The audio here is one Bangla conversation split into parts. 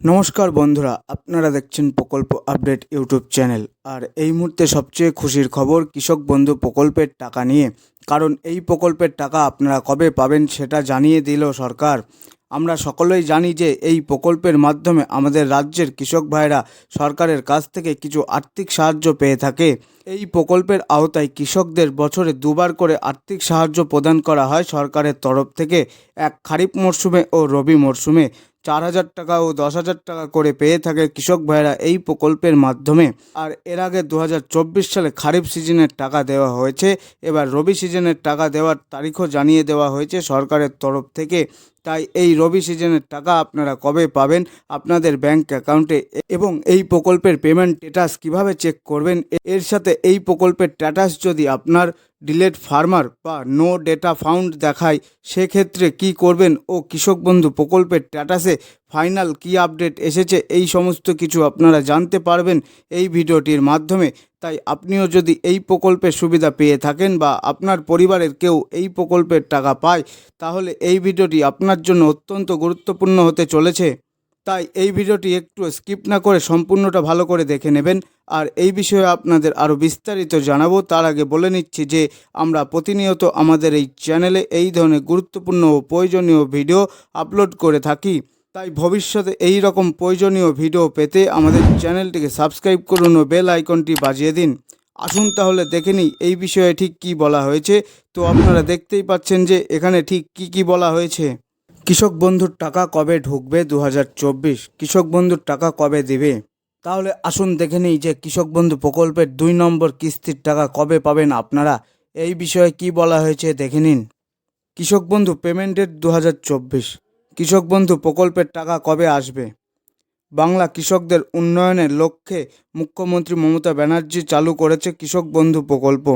নমস্কার বন্ধুরা, আপনারা দেখছেন প্রকল্প আপডেট ইউটিউব চ্যানেল। আর এই মুহূর্তে সবচেয়ে খুশির খবর কৃষক বন্ধু প্রকল্পের টাকা নিয়ে। কারণ এই প্রকল্পের টাকা আপনারা কবে পাবেন সেটা জানিয়ে দিল সরকার। আমরা সকলেই জানি যে এই প্রকল্পের মাধ্যমে আমাদের রাজ্যের কৃষক ভাইরা সরকারের কাছ থেকে কিছু আর্থিক সাহায্য পেয়ে থাকে। এই প্রকল্পের আওতায় কৃষকদের বছরে দুবার করে আর্থিক সাহায্য প্রদান করা হয় সরকারের তরফ থেকে। এক খারিফ মরশুমে ও রবি মরশুমে 4,000 টাকা ও 10,000 টাকা করে পেয়ে থাকে কৃষক ভাইরা এই প্রকল্পের মাধ্যমে। আর এর আগে 2024 সালে খারিফ সিজনের টাকা দেওয়া হয়েছে। এবার রবি সিজনের টাকা দেওয়ার তারিখও জানিয়ে দেওয়া হয়েছে সরকারের তরফ থেকে। তাই এই রবি সিজনের টাকা আপনারা কবে পাবেন আপনাদের ব্যাংক অ্যাকাউন্টে এবং এই প্রকল্পের পেমেন্ট স্ট্যাটাস কীভাবে চেক করবেন, এর সাথে এই প্রকল্পের স্ট্যাটাস যদি আপনার ডিলেট ফার্মার বা নো ডেটা ফাউন্ড দেখায় সেক্ষেত্রে কি করবেন ও কৃষক বন্ধু প্রকল্পের স্ট্যাটাসে ফাইনাল কি আপডেট এসেছে, এই সমস্ত কিছু আপনারা জানতে পারবেন এই ভিডিওটির মাধ্যমে। তাই আপনিও যদি এই প্রকল্পের সুবিধা পেয়ে থাকেন বা আপনার পরিবারের কেউ এই প্রকল্পের টাকা পায় তাহলে এই ভিডিওটি আপনার জন্য অত্যন্ত গুরুত্বপূর্ণ হতে চলেছে। তাই এই ভিডিওটি একটু স্কিপ না করে সম্পূর্ণটা ভালো করে দেখে নেবেন। আর এই বিষয়ে আপনাদের আরও বিস্তারিত জানাবো তার আগে বলে নিচ্ছি যে আমরা প্রতিনিয়ত আমাদের এই চ্যানেলে এই ধরনের গুরুত্বপূর্ণ ও প্রয়োজনীয় ভিডিও আপলোড করে থাকি। তাই ভবিষ্যতে এই রকম প্রয়োজনীয় ভিডিও পেতে আমাদের চ্যানেলটিকে সাবস্ক্রাইব করুন ও বেল আইকনটি বাজিয়ে দিন। আসুন তাহলে দেখে নিই এই বিষয়ে ঠিক কী বলা হয়েছে। তো আপনারা দেখতেই পাচ্ছেন যে এখানে ঠিক কী বলা হয়েছে। কৃষক বন্ধুর টাকা কবে ঢুকবে 2024, কৃষক বন্ধুর টাকা কবে দেবে। তাহলে আসুন দেখে নিই যে কৃষক বন্ধু প্রকল্পের 2 নম্বর কিস্তির টাকা কবে পাবেন আপনারা। এই বিষয়ে কি বলা হয়েছে দেখে নিন। কৃষক বন্ধু পেমেন্টের 2024, কৃষক বন্ধু প্রকল্পের টাকা কবে আসবে। বাংলা কৃষকদের উন্নয়নের লক্ষ্যে মুখ্যমন্ত্রী মমতা ব্যানার্জি চালু করেছে কৃষক বন্ধু প্রকল্প।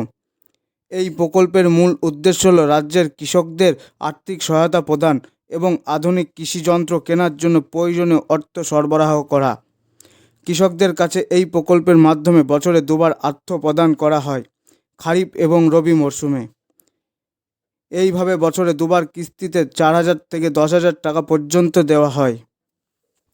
এই প্রকল্পের মূল উদ্দেশ্য হল রাজ্যের কৃষকদের আর্থিক সহায়তা প্রদান এবং আধুনিক কৃষিযন্ত্র কেনার জন্য প্রয়োজনীয় অর্থ সরবরাহ করা। কৃষকদের কাছে এই প্রকল্পের মাধ্যমে বছরে দুবার অর্থ প্রদান করা হয়, খারিফ এবং রবি মরশুমে। এইভাবে বছরে দুবার কিস্তিতে 4,000 থেকে 10,000 টাকা পর্যন্ত দেওয়া হয়।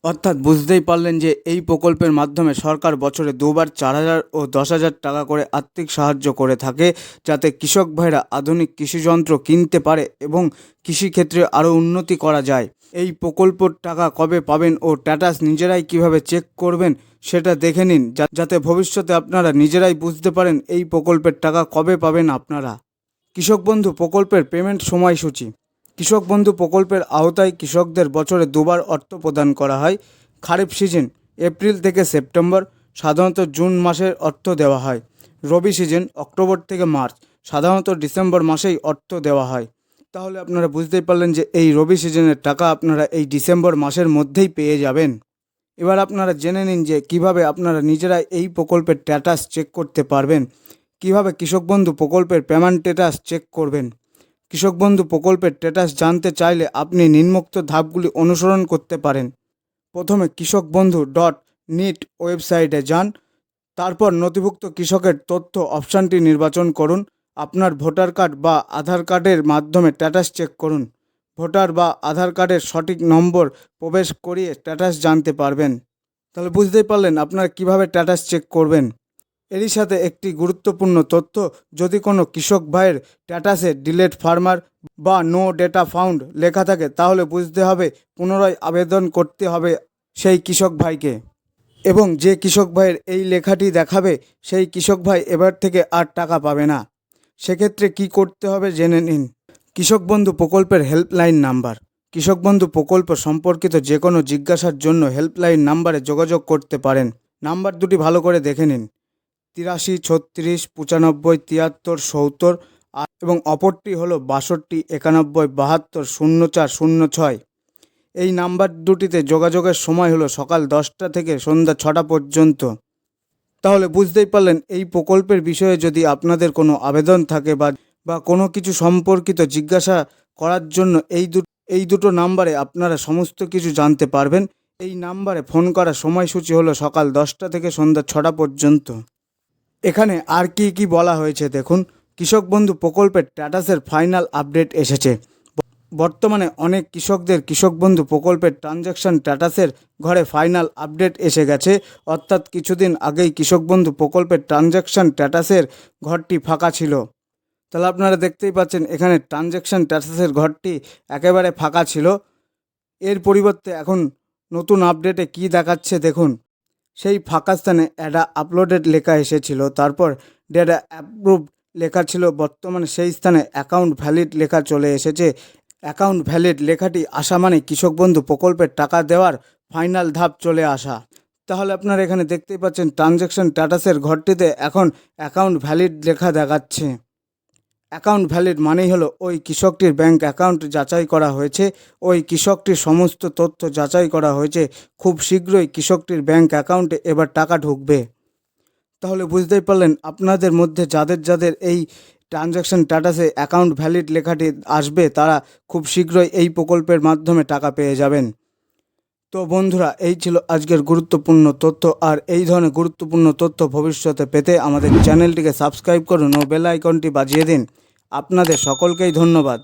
অর্থাৎ বুঝতেই পারলেন যে এই প্রকল্পের মাধ্যমে সরকার বছরে দুবার 4,000 ও 10,000 টাকা করে আর্থিক সাহায্য করে থাকে, যাতে কৃষক ভাইরা আধুনিক কৃষিযন্ত্র কিনতে পারে এবং কৃষিক্ষেত্রে আরও উন্নতি করা যায়। এই প্রকল্পের টাকা কবে পাবেন ও স্ট্যাটাস নিজেরাই কিভাবে চেক করবেন সেটা দেখে নিন, যাতে ভবিষ্যতে আপনারা নিজেরাই বুঝতে পারেন এই প্রকল্পের টাকা কবে পাবেন আপনারা। কৃষক বন্ধু প্রকল্পের পেমেন্ট সময়সূচি। কৃষক বন্ধু প্রকল্পের আওতায় কৃষকদের বছরে দুবার অর্থ প্রদান করা হয়। খারিফ সিজন এপ্রিল থেকে সেপ্টেম্বর, সাধারণত জুন মাসের অর্থ দেওয়া হয়। রবি সিজন অক্টোবর থেকে মার্চ, সাধারণত ডিসেম্বর মাসেই অর্থ দেওয়া হয়। তাহলে আপনারা বুঝতেই পারলেন যে এই রবি সিজনের টাকা আপনারা এই ডিসেম্বর মাসের মধ্যেই পেয়ে যাবেন। এবার আপনারা জেনে নিন যে কিভাবে আপনারা নিজেরাই এই প্রকল্পের স্ট্যাটাস চেক করতে পারবেন। কিভাবে কৃষক বন্ধু প্রকল্পের পেমেন্ট স্ট্যাটাস চেক করবেন। কৃষক বন্ধু প্রকল্পের স্ট্যাটাস জানতে চাইলে আপনি নিম্নোক্ত ধাপগুলি অনুসরণ করতে পারেন। প্রথমে কৃষক বন্ধু .NIT ওয়েবসাইটে যান। তারপর নথিভুক্ত কৃষকের তথ্য অপশানটি নির্বাচন করুন। আপনার ভোটার কার্ড বা আধার কার্ডের মাধ্যমে স্ট্যাটাস চেক করুন। ভোটার বা আধার কার্ডের সঠিক নম্বর প্রবেশ করিয়ে স্ট্যাটাস জানতে পারবেন। তাহলে বুঝতেই পারলেন আপনারা কিভাবে স্ট্যাটাস চেক করবেন। এরই সাথে একটি গুরুত্বপূর্ণ তথ্য, যদি কোনো কৃষক ভাইয়ের স্ট্যাটাসে ডিলেট ফার্মার বা নো ডেটা ফাউন্ড লেখা থাকে তাহলে বুঝতে হবে পুনরায় আবেদন করতে হবে সেই কৃষক ভাইকে, এবং যে কৃষক ভাইয়ের এই লেখাটি দেখাবে সেই কৃষক ভাই এবার থেকে আর টাকা পাবে না। সেক্ষেত্রে কি করতে হবে জেনে নিন। কৃষক বন্ধু প্রকল্পের হেল্পলাইন নাম্বার। কৃষক বন্ধু প্রকল্প সম্পর্কিত যে কোনো জিজ্ঞাসার জন্য হেল্পলাইন নাম্বারে যোগাযোগ করতে পারেন। নাম্বার দুটি ভালো করে দেখে নিন, 83 36 95 73 70 এবং অপরটি হলো 62 91 72 04 06। এই নাম্বার দুটিতে যোগাযোগের সময় হলো সকাল 10টা থেকে সন্ধ্যা 6টা পর্যন্ত। তাহলে বুঝতেই পারলেন এই প্রকল্পের বিষয়ে যদি আপনাদের কোনো আবেদন থাকে বা কোনো কিছু সম্পর্কিত জিজ্ঞাসা করার জন্য এই দুটো নাম্বারে আপনারা সমস্ত কিছু জানতে পারবেন। এই নাম্বারে ফোন করার সময়সূচি হলো সকাল 10টা থেকে সন্ধ্যা 6টা পর্যন্ত। এখানে আর কি বলা হয়েছে দেখুন। কৃষক বন্ধু প্রকল্পের স্ট্যাটাসের ফাইনাল আপডেট এসেছে। বর্তমানে অনেক কৃষকদের কৃষক বন্ধু প্রকল্পের ট্রানজ্যাকশন স্ট্যাটাসের ঘরে ফাইনাল আপডেট এসে গেছে। অর্থাৎ কিছুদিন আগেই কৃষক বন্ধু প্রকল্পের ট্রানজ্যাকশন স্ট্যাটাসের ঘরটি ফাঁকা ছিল। তাহলে আপনারা দেখতেই পাচ্ছেন এখানে ট্রানজ্যাকশন স্ট্যাটাসের ঘরটি একেবারে ফাঁকা ছিল। এর পরিবর্তে এখন নতুন আপডেটে কি দেখাচ্ছে দেখুন। সেই ফাঁকা স্থানে অ্যাডা আপলোডেড লেখা এসেছিল, তারপর ডেটা অ্যাপ্রুভ লেখা ছিল, বর্তমানে সেই স্থানে অ্যাকাউন্ট ভ্যালিড লেখা চলে এসেছে। অ্যাকাউন্ট ভ্যালিড লেখাটি আসা মানে কৃষক বন্ধু প্রকল্পের টাকা দেওয়ার ফাইনাল ধাপ চলে আসা। তাহলে আপনারা এখানে দেখতেই পাচ্ছেন ট্রানজ্যাকশন স্ট্যাটাসের ঘরটিতে এখন অ্যাকাউন্ট ভ্যালিড লেখা দেখাচ্ছে। অ্যাকাউন্ট ভ্যালিড মানেই হলো ওই কৃষকটির ব্যাংক অ্যাকাউন্ট যাচাই করা হয়েছে, ওই কৃষকটির সমস্ত তথ্য যাচাই করা হয়েছে, খুব শীঘ্রই কৃষকটির ব্যাংক অ্যাকাউন্টে এবার টাকা ঢুকবে। তাহলে বুঝতেই পারলেন আপনাদের মধ্যে যাদের যাদের এই ট্রানজ্যাকশন স্ট্যাটাসে অ্যাকাউন্ট ভ্যালিড লেখাটি আসবে তারা খুব শীঘ্রই এই প্রকল্পের মাধ্যমে টাকা পেয়ে যাবেন। তো বন্ধুরা, এই ছিল আজকের গুরুত্বপূর্ণ তথ্য। আর এই ধরনের গুরুত্বপূর্ণ তথ্য ভবিষ্যতে পেতে আমাদের চ্যানেলটিকে সাবস্ক্রাইব করুন ও বেল আইকনটি বাজিয়ে দিন। আপনাদের সকলকেই ধন্যবাদ।